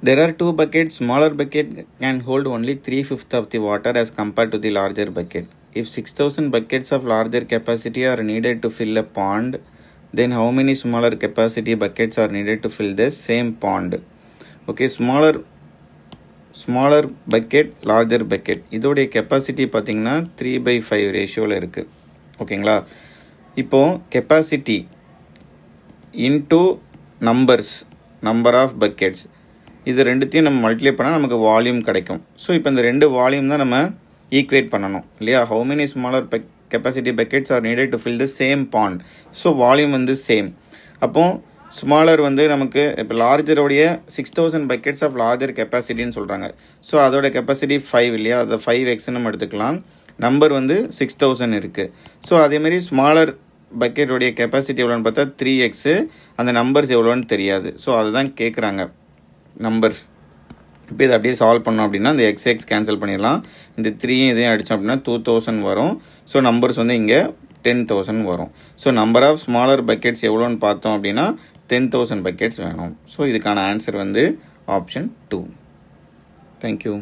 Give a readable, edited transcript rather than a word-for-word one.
There are two buckets. Smaller bucket can hold only 3/5 of the water as compared to the larger bucket. If 6,000 buckets of larger capacity are needed to fill a pond, then how many smaller capacity buckets are needed to fill the same pond? Okay, smaller bucket, larger bucket. இதோடைய capacity பார்த்தீங்கன்னா 3/5 ரேஷியோவில் இருக்குது. ஓகேங்களா? இப்போது capacity into number of buckets, இது ரெண்டுத்தையும் நம்ம multiply பண்ணால் நமக்கு வால்யூம் கிடைக்கும். ஸோ இப்போ இந்த ரெண்டு வால்யூம் தான் நம்ம ஈக்குவேட் பண்ணணும் இல்லையா? How many smaller capacity buckets R needed to fill the same bond. So volume வந்து சேம். அப்போது ஸ்மாலர் வந்து நமக்கு இப்போ லார்ஜரோடைய 6,000 பக்கெட்ஸ் ஆஃப் லார்ஜர் கெப்பாசிட்டின்னு சொல்கிறாங்க. ஸோ அதோட கெப்பாசிட்டி 5 இல்லையா? அதை 5x நம்ம எடுத்துக்கலாம். நம்பர் வந்து 6,000 இருக்குது. ஸோ அதேமாரி ஸ்மாலர் பக்கெட்டோடைய கெப்பாசிட்டி எவ்வளோன்னு பார்த்தா 3x, அந்த நம்பர்ஸ் எவ்வளோன்னு தெரியாது. ஸோ அதுதான் கேட்குறாங்க நம்பர்ஸ். இப்போ இதை அப்படியே சால்வ் பண்ணோம் அப்படின்னா இந்த எக்ஸ் கேன்சல் பண்ணிடலாம். இந்த 3 இதையும் அடித்தோம் அப்படின்னா 2,000 வரும். ஸோ நம்பர்ஸ் வந்து இங்கே 10,000 வரும். So number of smaller buckets எவ்வளோன்னு பார்த்தோம் அப்படின்னா 10,000 பக்கெட்ஸ் வேணும். ஸோ இதுக்கான ஆன்சர் வந்து ஆப்ஷன் 2. தேங்க்யூ.